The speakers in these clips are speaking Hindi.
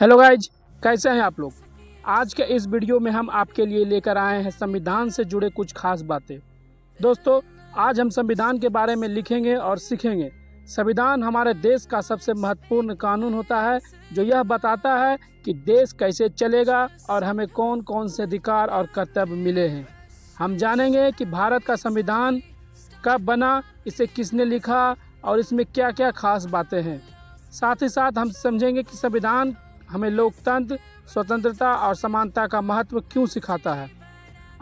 हेलो गाइज, कैसे हैं आप लोग। आज के इस वीडियो में हम आपके लिए लेकर आए हैं संविधान से जुड़े कुछ खास बातें। दोस्तों, आज हम संविधान के बारे में लिखेंगे और सीखेंगे। संविधान हमारे देश का सबसे महत्वपूर्ण कानून होता है जो यह बताता है कि देश कैसे चलेगा और हमें कौन कौन से अधिकार और कर्तव्य मिले हैं। हम जानेंगे कि भारत का संविधान कब बना, इसे किसने लिखा और इसमें क्या क्या खास बातें हैं। साथ ही साथ हम समझेंगे कि संविधान हमें लोकतंत्र, स्वतंत्रता और समानता का महत्व क्यों सिखाता है।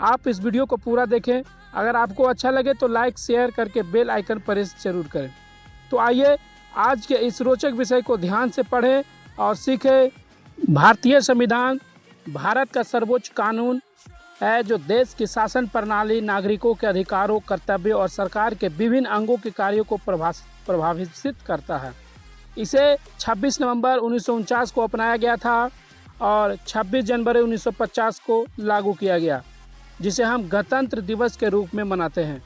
आप इस वीडियो को पूरा देखें। अगर आपको अच्छा लगे तो लाइक शेयर करके बेल आइकन प्रेस जरूर करें। तो आइए आज के इस रोचक विषय को ध्यान से पढ़ें और सीखें। भारतीय संविधान भारत का सर्वोच्च कानून है जो देश की शासन प्रणाली, नागरिकों के अधिकारों, कर्तव्यों और सरकार के विभिन्न अंगों के कार्यों को प्रभावित करता है। इसे 26 नवंबर 1949 को अपनाया गया था और 26 जनवरी 1950 को लागू किया गया, जिसे हम गणतंत्र दिवस के रूप में मनाते हैं।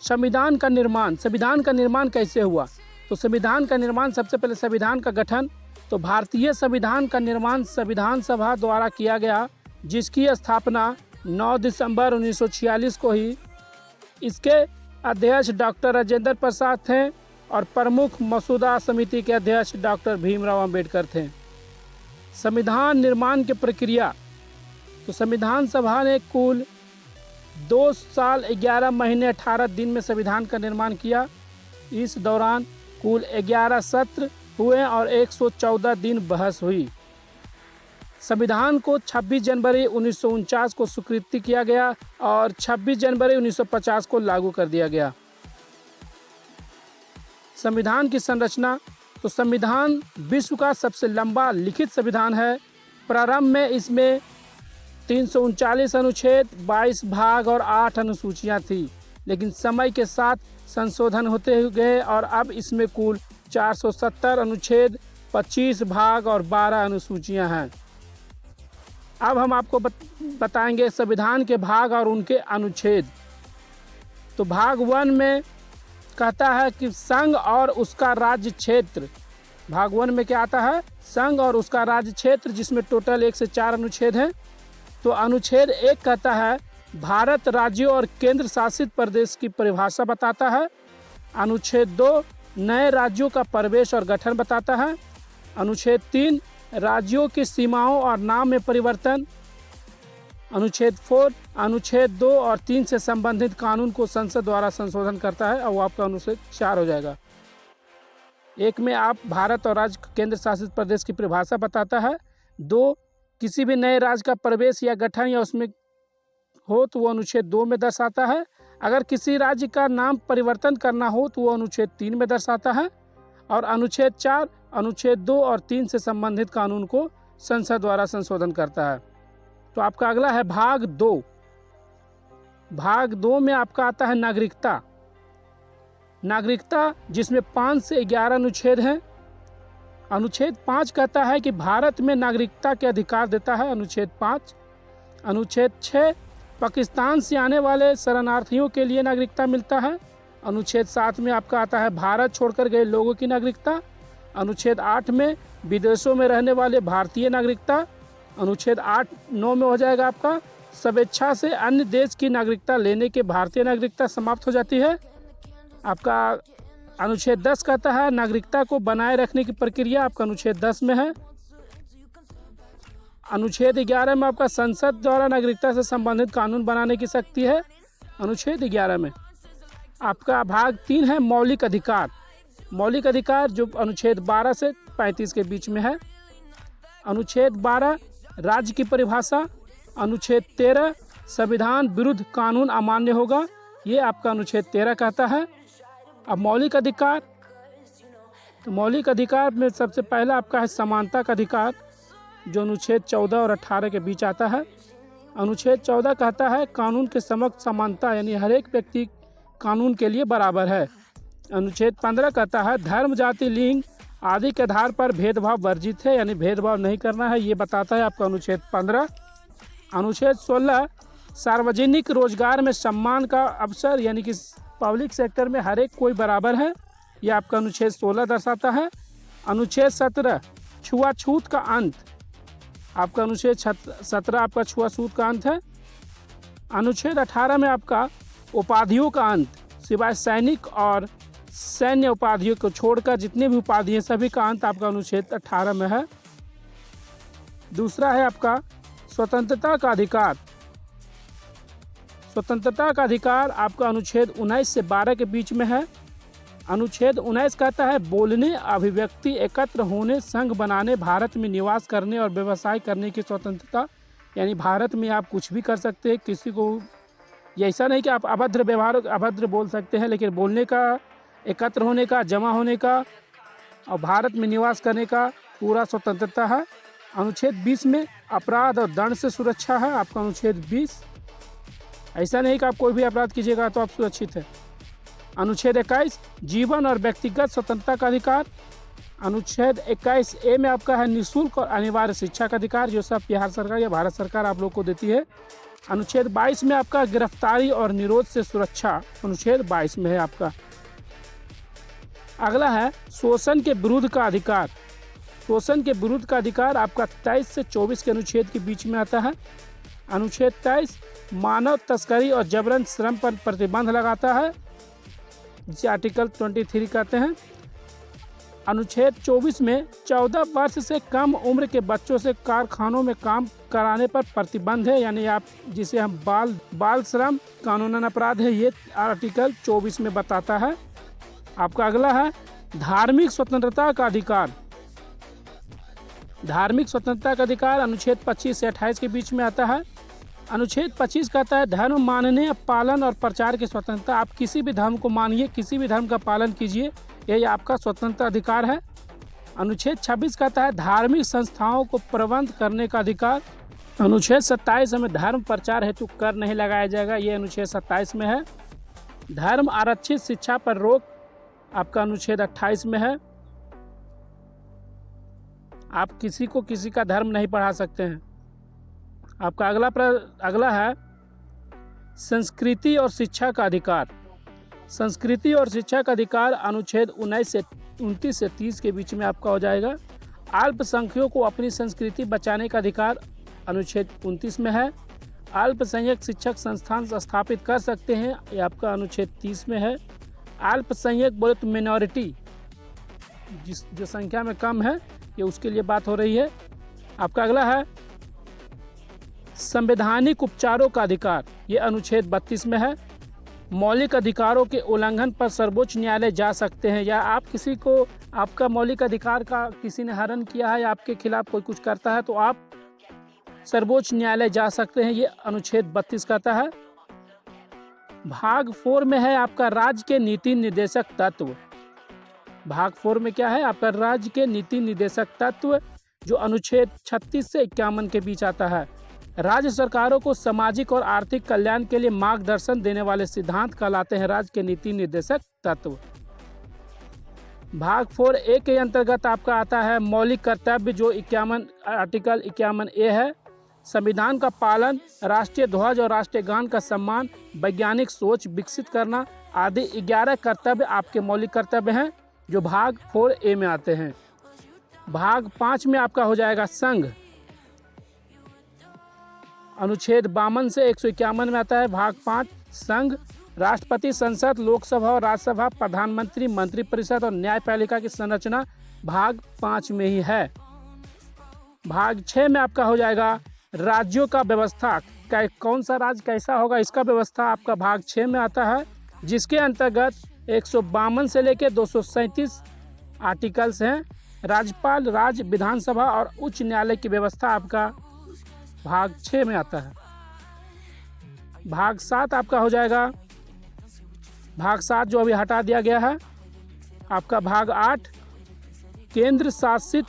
संविधान का निर्माण कैसे हुआ? तो संविधान का निर्माण, सबसे पहले संविधान का गठन। तो भारतीय संविधान का निर्माण संविधान सभा द्वारा किया गया, जिसकी स्थापना 9 दिसंबर 1946 को ही। इसके अध्यक्ष डॉक्टर राजेंद्र प्रसाद थे और प्रमुख मसूदा समिति के अध्यक्ष डॉक्टर भीमराव अंबेडकर थे। संविधान निर्माण की प्रक्रिया। तो संविधान सभा ने कुल 2 साल 11 महीने 18 दिन में संविधान का निर्माण किया। इस दौरान कुल 11 सत्र हुए और 114 दिन बहस हुई। संविधान को 26 जनवरी 1949 को स्वीकृति किया गया और 26 जनवरी 1950 को लागू कर दिया गया। संविधान की संरचना। तो संविधान विश्व का सबसे लंबा लिखित संविधान है। प्रारंभ में इसमें 339 अनुच्छेद, 22 भाग और 8 अनुसूचियां थी, लेकिन समय के साथ संशोधन होते गए और अब इसमें कुल 470 अनुच्छेद, 25 भाग और 12 अनुसूचियां हैं। अब हम आपको बताएंगे संविधान के भाग और उनके अनुच्छेद। तो भाग 1 में कहता है कि संघ और उसका राज्य क्षेत्र। भाग 1 में क्या आता है? संघ और उसका राज्य क्षेत्र, जिसमें टोटल 1 से 4 अनुच्छेद हैं। तो अनुच्छेद 1 कहता है भारत राज्यों और केंद्र शासित प्रदेश की परिभाषा बताता है। अनुच्छेद 2 नए राज्यों का प्रवेश और गठन बताता है। अनुच्छेद 3 राज्यों की सीमाओं और नाम में परिवर्तन। अनुच्छेद 4 अनुच्छेद 2 और 3 से संबंधित कानून को संसद द्वारा संशोधन करता है और वो आपका अनुच्छेद 4 हो जाएगा। 1 में आप भारत और राज्य केंद्र शासित प्रदेश की परिभाषा बताता है। 2 किसी भी नए राज्य का प्रवेश या गठन या उसमें हो तो वो अनुच्छेद 2 में दर्शाता है। अगर किसी राज्य का नाम परिवर्तन करना हो तो वो अनुच्छेद 3 में दर्शाता है। और अनुच्छेद 4 अनुच्छेद 2 और 3 से संबंधित कानून को संसद द्वारा संशोधन करता है। तो आपका अगला है भाग 2। भाग 2 में आपका आता है नागरिकता, जिसमें 5 से 11 अनुच्छेद हैं। अनुच्छेद 5 कहता है कि भारत में नागरिकता के अधिकार देता है, अनुच्छेद 5। अनुच्छेद 6 पाकिस्तान से आने वाले शरणार्थियों के लिए नागरिकता मिलता है। अनुच्छेद 7 में आपका आता है भारत छोड़कर गए लोगों की नागरिकता। अनुच्छेद 8 में विदेशों में रहने वाले भारतीय नागरिकता। अनुच्छेद 8-9 में हो जाएगा आपका स्वेच्छा से अन्य देश की नागरिकता लेने के भारतीय नागरिकता समाप्त हो जाती है। आपका अनुच्छेद 10 कहता है नागरिकता को बनाए रखने की प्रक्रिया, आपका अनुच्छेद 10 में है। अनुच्छेद 11 में आपका संसद द्वारा नागरिकता से संबंधित कानून बनाने की शक्ति है, अनुच्छेद 11 में। आपका भाग 3 है मौलिक अधिकार, जो अनुच्छेद 12 से 35 के बीच में है। अनुच्छेद 12 राज्य की परिभाषा। अनुच्छेद 13 संविधान विरुद्ध कानून अमान्य होगा, ये आपका अनुच्छेद 13 कहता है। अब मौलिक अधिकार। तो मौलिक अधिकार में सबसे पहला आपका है समानता का अधिकार, जो अनुच्छेद 14 और 18 के बीच आता है। अनुच्छेद 14 कहता है कानून के समक्ष समानता, यानी हर एक व्यक्ति कानून के लिए बराबर है। अनुच्छेद 15 कहता है धर्म, जाति, लिंग आदि के आधार पर भेदभाव वर्जित है, यानी भेदभाव नहीं करना है, ये बताता है आपका अनुच्छेद 15। अनुच्छेद 16 सार्वजनिक रोजगार में सम्मान का अवसर, यानी कि पब्लिक सेक्टर में हर एक कोई बराबर है, ये आपका अनुच्छेद 16 दर्शाता है। अनुच्छेद 17 छुआछूत का अंत, आपका अनुच्छेद 17 आपका छुआछूत का अंत है। अनुच्छेद 18 में आपका उपाधियों का अंत, सिवाय सैनिक और सैन्य उपाधियों को छोड़कर जितनी भी उपाधि हैं सभी का अंत आपका अनुच्छेद 18 में है। दूसरा है आपका स्वतंत्रता का अधिकार। स्वतंत्रता का अधिकार आपका अनुच्छेद 19 से 12 के बीच में है। अनुच्छेद 19 कहता है बोलने, अभिव्यक्ति, एकत्र होने, संघ बनाने, भारत में निवास करने और व्यवसाय करने की स्वतंत्रता। यानी भारत में आप कुछ भी कर सकते हैं, किसी को ये ऐसा नहीं कि आप अभद्र व्यवहार अभद्र बोल सकते हैं, लेकिन बोलने का, एकत्र होने का, जमा होने का और भारत में निवास करने का पूरा स्वतंत्रता है। अनुच्छेद 20 में अपराध और दंड से सुरक्षा है आपका अनुच्छेद 20। ऐसा नहीं कि आप कोई भी अपराध कीजिएगा तो आप सुरक्षित है। अनुच्छेद 21 जीवन और व्यक्तिगत स्वतंत्रता का अधिकार। अनुच्छेद 21A में आपका है निःशुल्क और अनिवार्य शिक्षा का अधिकार, जो सब बिहार सरकार या भारत सरकार आप लोग को देती है। अनुच्छेद 22 में आपका गिरफ्तारी और निरोध से सुरक्षा, अनुच्छेद 22 में है आपका। अगला है शोषण के विरुद्ध का अधिकार। शोषण के विरुद्ध का अधिकार आपका 23 से 24 के अनुच्छेद के बीच में आता है। अनुच्छेद 23 मानव तस्करी और जबरन श्रम पर प्रतिबंध लगाता है, जिसे आर्टिकल 23 कहते हैं। अनुच्छेद 24 में 14 वर्ष से कम उम्र के बच्चों से कारखानों में काम कराने पर प्रतिबंध है, यानी आप जिसे हम बाल श्रम कानूनन अपराध है, ये आर्टिकल 24 में बताता है। आपका अगला है धार्मिक स्वतंत्रता का अधिकार। धार्मिक स्वतंत्रता का अधिकार अनुच्छेद 25 से 28 के बीच में आता है। अनुच्छेद 25 कहता है धर्म मानने, पालन और प्रचार की स्वतंत्रता। आप किसी भी धर्म को मानिए, किसी भी धर्म का पालन कीजिए, यही आपका स्वतंत्र अधिकार है। अनुच्छेद 26 कहता है धार्मिक संस्थाओं को प्रबंध करने का अधिकार। अनुच्छेद 27 में धर्म प्रचार हेतु कर नहीं लगाया जाएगा, ये अनुच्छेद 27 में है। धर्म आरक्षित शिक्षा पर रोक आपका अनुच्छेद 28 में है। आप किसी को किसी का धर्म नहीं पढ़ा सकते हैं। आपका अगला है संस्कृति और शिक्षा का अधिकार। संस्कृति और शिक्षा का अधिकार अनुच्छेद 29 से 30 के बीच में आपका हो जाएगा। अल्पसंख्यकों को अपनी संस्कृति बचाने का अधिकार अनुच्छेद 29 में है। अल्पसंख्यक शिक्षक संस्थान स्थापित कर सकते हैं, ये आपका अनुच्छेद 30 में है। अल्पसंख्यक बोले तो मिनॉरिटी, जो संख्या में कम है, ये उसके लिए बात हो रही है। आपका अगला है संवैधानिक उपचारों का अधिकार, ये अनुच्छेद 32 में है। मौलिक अधिकारों के उल्लंघन पर सर्वोच्च न्यायालय जा सकते हैं, या आप किसी को आपका मौलिक अधिकार का किसी ने हनन किया है या आपके खिलाफ कोई कुछ करता है तो आप सर्वोच्च न्यायालय जा सकते हैं, ये अनुच्छेद 32 कहता है। भाग 4 में है आपका राज्य के नीति निर्देशक तत्व। भाग 4 में क्या है आपका राज्य के नीति निर्देशक तत्व, जो अनुच्छेद 36 से 51 के बीच आता है। राज्य सरकारों को सामाजिक और आर्थिक कल्याण के लिए मार्गदर्शन देने वाले सिद्धांत कहलाते हैं राज्य के नीति निर्देशक तत्व। भाग 4A के अंतर्गत आपका आता है मौलिक कर्तव्य, जो आर्टिकल 51A है। संविधान का पालन, राष्ट्रीय ध्वज और राष्ट्रीय गान का सम्मान, वैज्ञानिक सोच विकसित करना आदि 11 कर्तव्य आपके मौलिक कर्तव्य हैं, जो भाग 4A में आते हैं। भाग 5 में आपका हो जाएगा संघ। अनुच्छेद 52 से 151 में आता है भाग 5 संघ। राष्ट्रपति, संसद, लोकसभा और राज्यसभा, प्रधानमंत्री, मंत्रिपरिषद और न्यायपालिका की संरचना भाग 5 में ही है। भाग 6 में आपका हो जाएगा राज्यों का व्यवस्था, कौन सा राज्य कैसा होगा इसका व्यवस्था आपका भाग 6 में आता है, जिसके अंतर्गत 152 से लेकर 237 आर्टिकल्स हैं। राज्यपाल, राज्य विधानसभा और उच्च न्यायालय की व्यवस्था आपका भाग 6 में आता है। भाग 7 आपका हो जाएगा, भाग 7 जो अभी हटा दिया गया है। आपका भाग 8 केंद्र शासित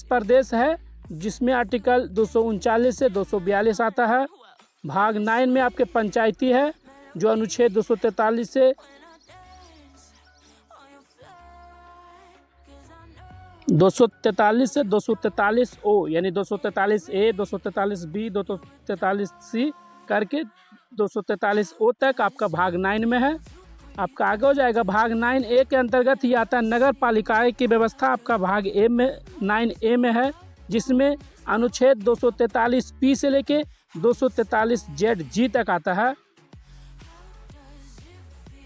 प्रदेश है, जिसमें आर्टिकल 239 से 242 आता है। भाग 9 में आपके पंचायती है, जो अनुच्छेद 243 से 243O यानी 243A, 243B, 243C करके 243O तक आपका भाग 9 में है। आपका आगे हो जाएगा भाग 9A के अंतर्गत ही आता है नगर पालिकाएँ की व्यवस्था। आपका भाग ए में 9A में है, जिसमें अनुच्छेद 243 से लेके 243 तक आता है।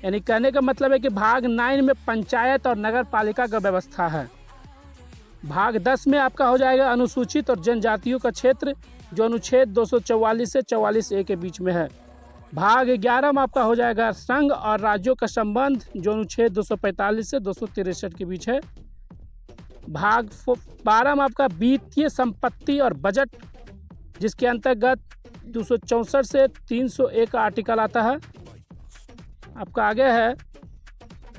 यानी कहने का मतलब है कि भाग 9 में पंचायत और नगर पालिका का व्यवस्था है। भाग 10 में आपका हो जाएगा अनुसूचित और जनजातियों का क्षेत्र, जो अनुच्छेद 244 से 44A के बीच में है। भाग 11 में आपका हो जाएगा संघ और राज्यों का संबंध, जो अनुच्छेद 245 से 263 के बीच है। भाग 12 में आपका वित्तीय संपत्ति और बजट, जिसके अंतर्गत 264 से 301 का आर्टिकल आता है। आपका आगे है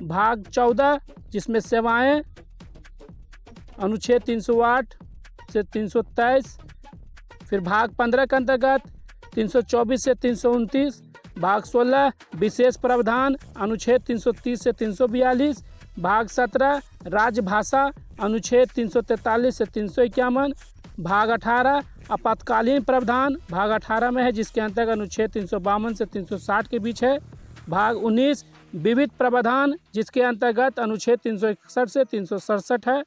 भाग 14, जिसमें सेवाएं, अनुच्छेद 308 से 323। फिर भाग 15 के अंतर्गत 324 से 329। भाग 16 विशेष प्रावधान, अनुच्छेद 330 से 342। भाग 17 राजभाषा, अनुच्छेद 343 से 351। भाग 18 आपातकालीन प्रावधान, भाग 18 में है, जिसके अंतर्गत अनुच्छेद 352 से 360 के बीच है। भाग 19 विविध प्रावधान, जिसके अंतर्गत अनुच्छेद 361 से 367 है।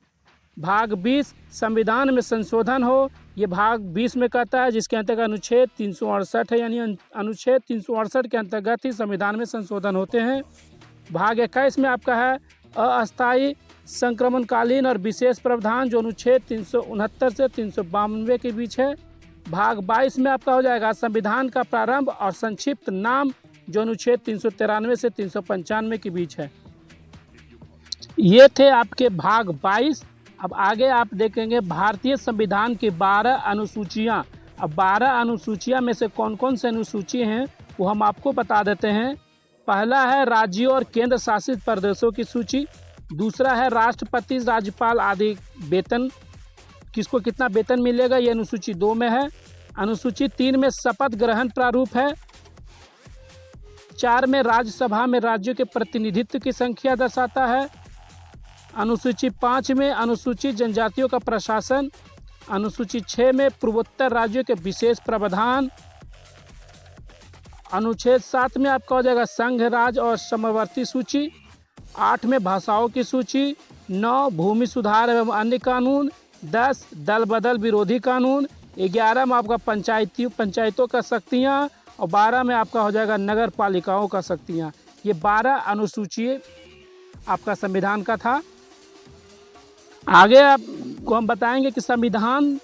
भाग 20 संविधान में संशोधन हो, ये भाग 20 में कहता है, जिसके अंतर्गत अनुच्छेद 368 है। यानी अनुच्छेद 368 के अंतर्गत ही संविधान में संशोधन होते हैं। भाग 21 में आपका है अस्थायी संक्रमणकालीन और विशेष प्रावधान, जो अनुच्छेद 369 से 392 के बीच है। भाग 22 में आपका हो जाएगा संविधान का प्रारंभ और संक्षिप्त नाम, जो अनुच्छेद 393 से 395 के बीच है। ये थे आपके भाग 22। अब आगे आप देखेंगे भारतीय संविधान की 12 अनुसूचियाँ। अब 12 अनुसूचियाँ में से कौन कौन से अनुसूची हैं वो हम आपको बता देते हैं। पहला है राज्यों और केंद्र शासित प्रदेशों की सूची। दूसरा है राष्ट्रपति, राज्यपाल आदि वेतन, किसको कितना वेतन मिलेगा, ये अनुसूची 2 में है। अनुसूची 3 में शपथ ग्रहण प्रारूप है। 4 में राज्यसभा में राज्यों के प्रतिनिधित्व की संख्या दर्शाता है। अनुसूची 5 में अनुसूचित जनजातियों का प्रशासन। अनुसूची 6 में पूर्वोत्तर राज्यों के विशेष प्रावधान। अनुच्छेद 7 में आपका हो जाएगा संघ, राज्य और समवर्ती सूची। 8 में भाषाओं की सूची। 9 भूमि सुधार एवं अन्य कानून। 10 दल बदल विरोधी कानून। 11 में आपका पंचायतों का शक्तियाँ। और 12 में आपका हो जाएगा नगर पालिकाओं का शक्तियाँ। ये 12 अनुसूची आपका संविधान का था। आगे आपको हम बताएंगे कि संविधान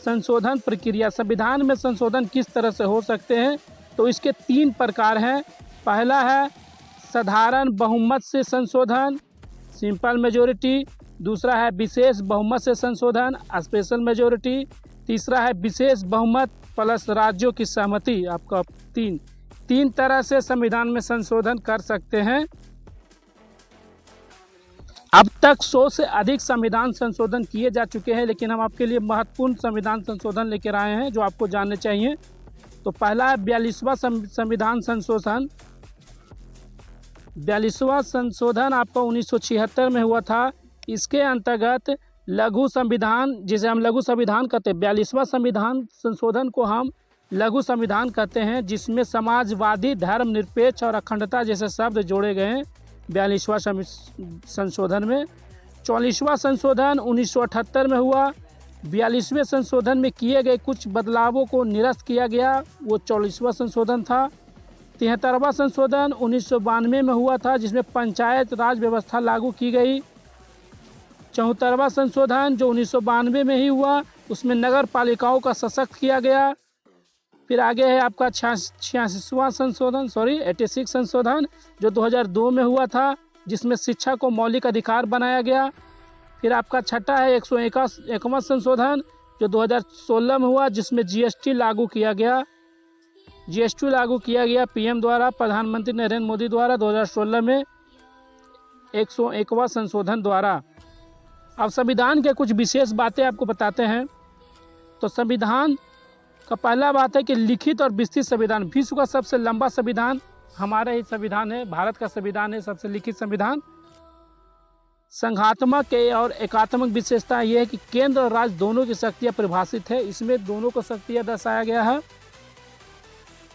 संशोधन प्रक्रिया, संविधान में संशोधन किस तरह से हो सकते हैं। तो इसके 3 प्रकार हैं। पहला है साधारण बहुमत से संशोधन, सिंपल मेजोरिटी। दूसरा है विशेष बहुमत से संशोधन, स्पेशल मेजोरिटी। तीसरा है विशेष बहुमत प्लस राज्यों की सहमति। आपका 3 तरह से संविधान में संशोधन कर सकते हैं। अब तक 100 से अधिक संविधान संशोधन किए जा चुके हैं, लेकिन हम आपके लिए महत्वपूर्ण संविधान संशोधन लेकर आए हैं जो आपको जानने चाहिए। तो पहला है 42वां संविधान संशोधन। 42वां संशोधन आपका 1976 में हुआ था। इसके अंतर्गत लघु संविधान, जिसे हम लघु संविधान कहते हैं, 42वां संविधान संशोधन को हम लघु संविधान कहते हैं, जिसमें समाजवादी, धर्मनिरपेक्ष और अखंडता जैसे शब्द जोड़े गए हैं 42वां संशोधन में। 44वां संशोधन 1978 में हुआ। 42वें संशोधन में किए गए कुछ बदलावों को निरस्त किया गया, वो 44वां संशोधन था। 73वां संशोधन 1992 में हुआ था, जिसमें पंचायत राज व्यवस्था लागू की गई। 74वां संशोधन जो 1992 में ही हुआ, उसमें नगर पालिकाओं का सशक्त किया गया। फिर आगे है आपका 86वां संशोधन 86 संशोधन जो 2002 में हुआ था, जिसमें शिक्षा को मौलिक अधिकार बनाया गया। फिर आपका छठा है 101वां संशोधन जो 2016 में हुआ, जिसमें जीएसटी लागू किया गया। जीएसटी लागू किया गया पीएम द्वारा, प्रधानमंत्री नरेंद्र मोदी द्वारा 2016 में 101वां संशोधन द्वारा। अब संविधान के कुछ विशेष बातें आपको बताते हैं। तो संविधान का पहला बात है कि लिखित और विस्तृत संविधान। विश्व का सबसे लंबा संविधान हमारा ही संविधान है, भारत का संविधान है सबसे लिखित संविधान। संघात्मक और एकात्मक विशेषता यह है कि केंद्र और राज्य दोनों की शक्तियाँ परिभाषित है, इसमें दोनों को शक्तियाँ दर्शाया गया है।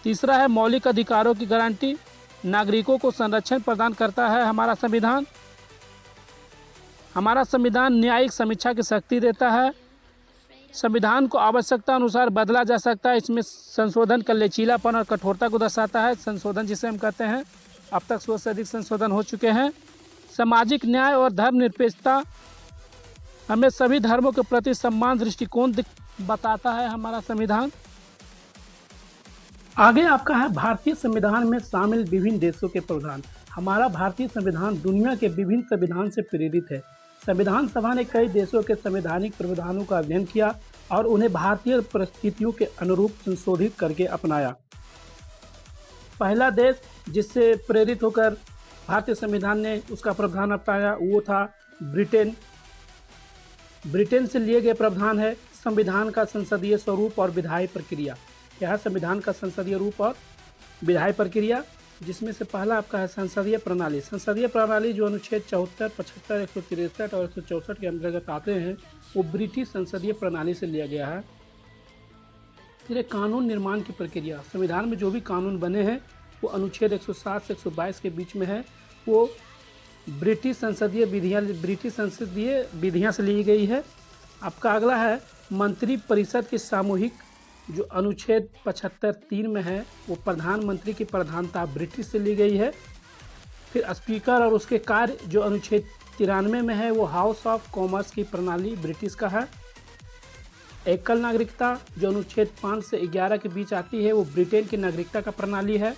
तीसरा है मौलिक अधिकारों की गारंटी। नागरिकों को संरक्षण प्रदान करता है हमारा संविधान। हमारा संविधान न्यायिक समीक्षा की शक्ति देता है। संविधान को आवश्यकता अनुसार बदला जा सकता है। इसमें संशोधन का लचीलापन और कठोरता को दर्शाता है। संशोधन जिसे हम कहते हैं, अब तक 100 से अधिक संशोधन हो चुके हैं। सामाजिक न्याय और धर्मनिरपेक्षता, हमें सभी धर्मों के प्रति सम्मान दृष्टिकोण बताता है हमारा संविधान। आगे आपका है भारतीय संविधान में शामिल विभिन्न देशों के प्रावधान। हमारा भारतीय संविधान दुनिया के विभिन्न संविधान से प्रेरित है। संविधान सभा ने कई देशों के संवैधानिक प्रावधानों का अध्ययन किया और उन्हें भारतीय परिस्थितियों के अनुरूप संशोधित करके अपनाया। पहला देश जिससे प्रेरित होकर भारतीय संविधान ने उसका प्रावधान अपनाया वो था ब्रिटेन। ब्रिटेन से लिए गए प्रावधान है संविधान का संसदीय स्वरूप और विधायी प्रक्रिया। यह संविधान का संसदीय रूप और विधायी प्रक्रिया, जिसमें से पहला आपका है संसदीय प्रणाली। संसदीय प्रणाली जो अनुच्छेद 74, 75, 163 और 164 के अंतर्गत आते हैं, वो ब्रिटिश संसदीय प्रणाली से लिया गया है। फिर कानून निर्माण की प्रक्रिया, संविधान में जो भी कानून बने हैं वो अनुच्छेद 107 से 122 के बीच में है, वो ब्रिटिश संसदीय विधियाँ से ली गई है। आपका अगला है मंत्री परिषद की सामूहिक, जो अनुच्छेद 75(3) में है, वो प्रधानमंत्री की प्रधानता ब्रिटिश से ली गई है। फिर स्पीकर और उसके कार्य जो अनुच्छेद 93 में है, वो हाउस ऑफ कॉमन्स की प्रणाली ब्रिटिश का है। एकल नागरिकता जो अनुच्छेद 5 से 11 के बीच आती है, वो ब्रिटेन की नागरिकता का प्रणाली है।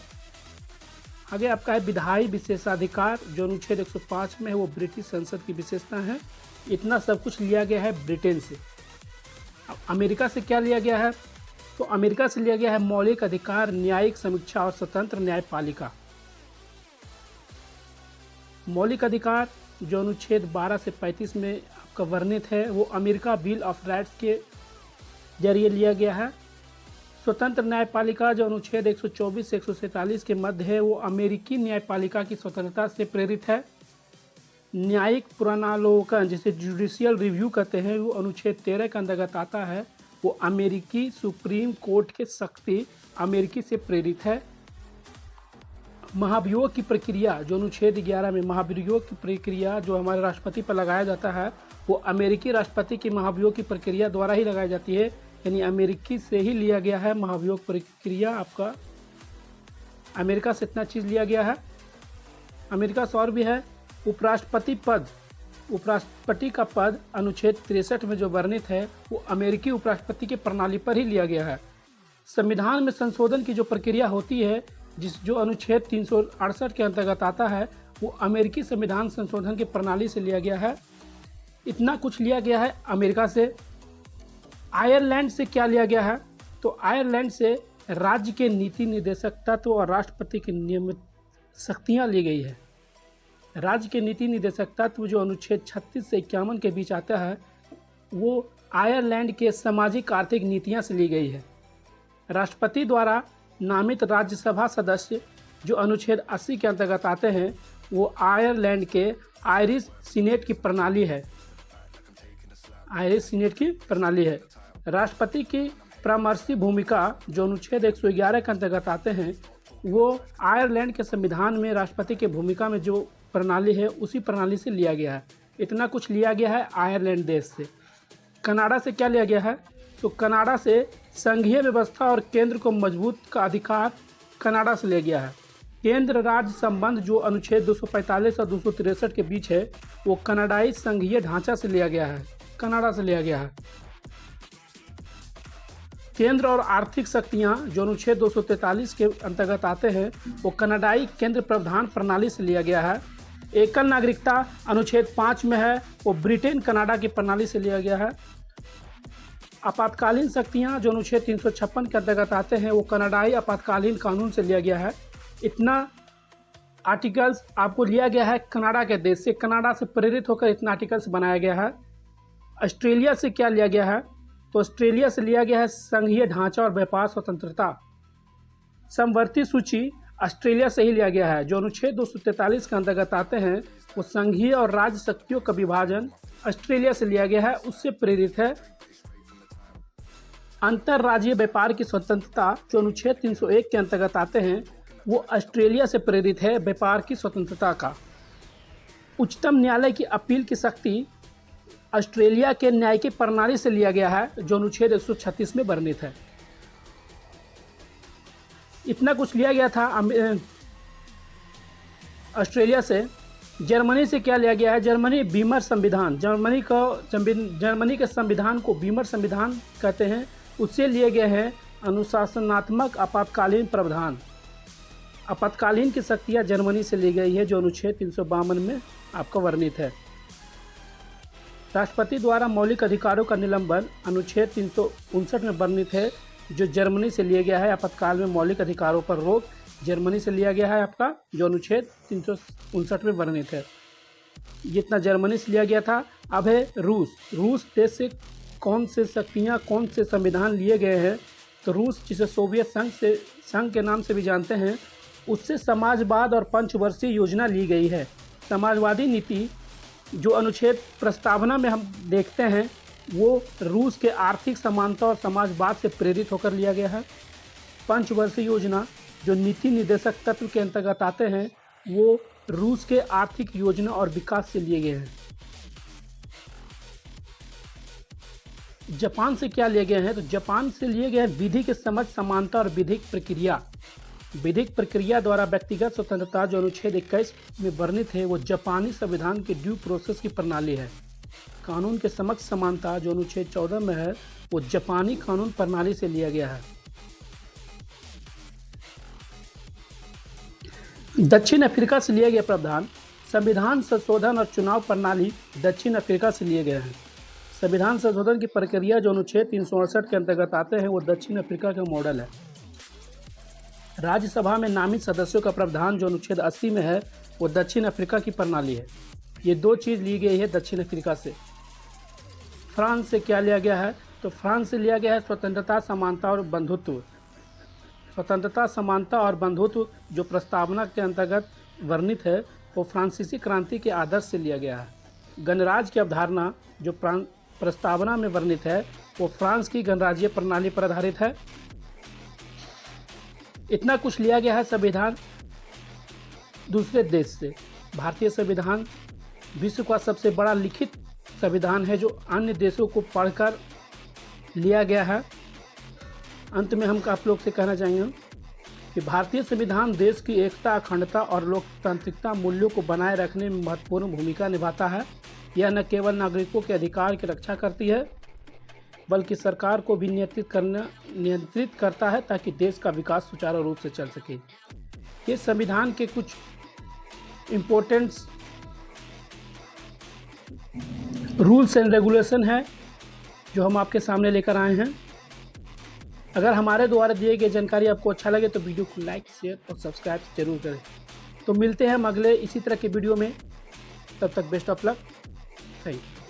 आगे आपका है विधायी विशेषाधिकार जो अनुच्छेद 105 में है, वो ब्रिटिश संसद की विशेषता है। इतना सब कुछ लिया गया है ब्रिटेन से। अब अमेरिका से क्या लिया गया है? तो अमेरिका से लिया गया है मौलिक अधिकार, न्यायिक समीक्षा और स्वतंत्र न्यायपालिका। मौलिक अधिकार जो अनुच्छेद 12 से 35 में आपका वर्णित है, वो अमेरिका बिल ऑफ राइट्स के जरिए लिया गया है। स्वतंत्र न्यायपालिका जो अनुच्छेद 124 से 147 के मध्य है, वो अमेरिकी न्यायपालिका की स्वतंत्रता से प्रेरित है। न्यायिक पुनरावलोकन जिसे जुडिशियल रिव्यू कहते हैं, वो अनुच्छेद 13 के अंतर्गत आता है। वो अमेरिकी सुप्रीम कोर्ट के शक्ति अमेरिकी से प्रेरित है। महाभियोग की प्रक्रिया जो अनुच्छेद 11 में, महाभियोग की प्रक्रिया जो हमारे राष्ट्रपति पर लगाया जाता है, वो अमेरिकी राष्ट्रपति की महाभियोग की प्रक्रिया द्वारा ही लगाई जाती है। यानी अमेरिकी से ही लिया गया है महाभियोग प्रक्रिया। आपका अमेरिका से इतना चीज़ लिया गया है। अमेरिका से और भी है। उपराष्ट्रपति पद, उपराष्ट्रपति का पद अनुच्छेद 63 में जो वर्णित है, वो अमेरिकी उपराष्ट्रपति की प्रणाली पर ही लिया गया है। संविधान में संशोधन की जो प्रक्रिया होती है, जो अनुच्छेद 368 के अंतर्गत आता है, वो अमेरिकी संविधान संशोधन की प्रणाली से लिया गया है। इतना कुछ लिया गया है अमेरिका से। आयरलैंड से क्या लिया गया है? तो आयरलैंड से राज्य के नीति निर्देशक तत्व और राष्ट्रपति की नियमित शक्तियाँ ली गई है। राज्य के नीति निर्देशक तत्व जो अनुच्छेद 36 से 51 के बीच आता है, वो आयरलैंड के सामाजिक आर्थिक नीतियाँ से ली गई है। राष्ट्रपति द्वारा नामित राज्यसभा सदस्य जो अनुच्छेद 80 के अंतर्गत आते हैं, वो आयरलैंड के आयरिश सीनेट की प्रणाली है। आयरिश सीनेट की प्रणाली है। राष्ट्रपति की परामर्शी भूमिका जो अनुच्छेद 111 के अंतर्गत आते हैं, वो आयरलैंड के संविधान में राष्ट्रपति की भूमिका में जो प्रणाली है, उसी प्रणाली से लिया गया है। इतना कुछ लिया गया है आयरलैंड देश से। कनाडा से क्या लिया गया है? तो कनाडा से संघीय व्यवस्था और केंद्र को मजबूत का अधिकार कनाडा से लिया गया है। केंद्र राज्य संबंध जो अनुच्छेद 245 और 263 के बीच है, वो कनाडाई संघीय ढांचा से लिया गया है, कनाडा से लिया गया है। केंद्र और आर्थिक शक्तियाँ जो अनुच्छेद 243 के अंतर्गत आते हैं, वो कनाडाई केंद्र प्रावधान प्रणाली से लिया गया है। एकल नागरिकता अनुच्छेद 5 में है, वो ब्रिटेन कनाडा की प्रणाली से लिया गया है। आपातकालीन शक्तियाँ जो अनुच्छेद 356 के अंतर्गत आते हैं, वो कनाडाई आपातकालीन कानून से लिया गया है। इतना आर्टिकल्स आपको लिया गया है कनाडा के देश से, कनाडा से प्रेरित होकर इतना आर्टिकल्स बनाया गया है। ऑस्ट्रेलिया से क्या लिया गया है? तो ऑस्ट्रेलिया से लिया गया है संघीय ढांचा और व्यापार स्वतंत्रता। समवर्ती सूची ऑस्ट्रेलिया से ही लिया गया है। जो अनुच्छेद 243 के अंतर्गत आते हैं, वो संघीय और राज्य शक्तियों का विभाजन ऑस्ट्रेलिया से लिया गया है, उससे प्रेरित है। अंतर्राज्यीय व्यापार की स्वतंत्रता जो अनुच्छेद 301 के अंतर्गत आते हैं, वो ऑस्ट्रेलिया से प्रेरित है व्यापार की स्वतंत्रता का। उच्चतम न्यायालय की अपील की शक्ति ऑस्ट्रेलिया के न्यायिक प्रणाली से लिया गया है, जो अनुच्छेद 136 में वर्णित है। इतना कुछ लिया गया था ऑस्ट्रेलिया से। जर्मनी से क्या लिया गया है? जर्मनी बीमर संविधान, जर्मनी के संविधान को बीमर संविधान कहते हैं, उससे लिए गए हैं अनुशासनात्मक आपातकालीन प्रावधान। आपातकालीन की शक्तियाँ जर्मनी से ली गई है, जो अनुच्छेद 352 में आपका वर्णित है। राष्ट्रपति द्वारा मौलिक अधिकारों का निलंबन अनुच्छेद 359 में वर्णित है, जो जर्मनी से लिया गया है। आपातकाल में मौलिक अधिकारों पर रोक जर्मनी से लिया गया है आपका, जो अनुच्छेद 359 में वर्णित है। जितना जर्मनी से लिया गया था। अब है रूस देश से कौन से शक्तियाँ, कौन से संविधान लिए गए हैं? तो रूस, जिसे सोवियत संघ के नाम से भी जानते हैं, उससे समाजवाद और पंचवर्षीय योजना ली गई है। समाजवादी नीति जो अनुच्छेद प्रस्तावना में हम देखते हैं, वो रूस के आर्थिक समानता और समाजवाद से प्रेरित होकर लिया गया है। पंचवर्षीय योजना जो नीति निर्देशक तत्व के अंतर्गत आते हैं, वो रूस के आर्थिक योजना और विकास से लिए गए हैं। जापान से क्या लिए गए हैं? तो जापान से लिए गए हैं विधि के समझ, समानता और विधिक प्रक्रिया। विधिक प्रक्रिया द्वारा व्यक्तिगत स्वतंत्रता जो अनुच्छेद 21 में वर्णित है, वो जापानी संविधान के ड्यू प्रोसेस की प्रणाली है। कानून के समक्ष समानता जो अनुच्छेद 14 में है, वो जापानी कानून प्रणाली से लिया गया है। दक्षिण अफ्रीका से लिया गया प्रावधान। संविधान संशोधन और चुनाव प्रणाली दक्षिण अफ्रीका से लिए गए हैं। संविधान संशोधन की प्रक्रिया जो अनुच्छेद 368 के अंतर्गत आते हैं, वो दक्षिण अफ्रीका का मॉडल है। राज्यसभा में नामित सदस्यों का प्रावधान जो अनुच्छेद 80 में है, वो दक्षिण अफ्रीका की प्रणाली है। ये दो चीज़ ली गई है दक्षिण अफ्रीका से। फ्रांस से क्या लिया गया है? तो फ्रांस से लिया गया है स्वतंत्रता, समानता और बंधुत्व। स्वतंत्रता, समानता और बंधुत्व जो प्रस्तावना के अंतर्गत वर्णित है, वो फ्रांसीसी क्रांति के आदर्श से लिया गया है। गणराज्य की अवधारणा जो प्रस्तावना में वर्णित है, वो फ्रांस की गणराज्यीय प्रणाली पर आधारित है। इतना कुछ लिया गया है संविधान दूसरे देश से। भारतीय संविधान विश्व का सबसे बड़ा लिखित संविधान है, जो अन्य देशों को पढ़कर लिया गया है। अंत में हम आप लोग से कहना चाहेंगे कि भारतीय संविधान देश की एकता, अखंडता और लोकतांत्रिकता मूल्यों को बनाए रखने में महत्वपूर्ण भूमिका निभाता है। यह न केवल नागरिकों के अधिकार की रक्षा करती है, बल्कि सरकार को भी नियंत्रित करता है, ताकि देश का विकास सुचारू रूप से चल सके। ये संविधान के कुछ इम्पोर्टेंट्स रूल्स एंड रेगुलेशन है, जो हम आपके सामने लेकर आए हैं। अगर हमारे द्वारा दिए गए जानकारी आपको अच्छा लगे तो वीडियो को लाइक, शेयर और सब्सक्राइब जरूर करें। तो मिलते हैं हम अगले इसी तरह के वीडियो में। तब तक best of luck. Thank you.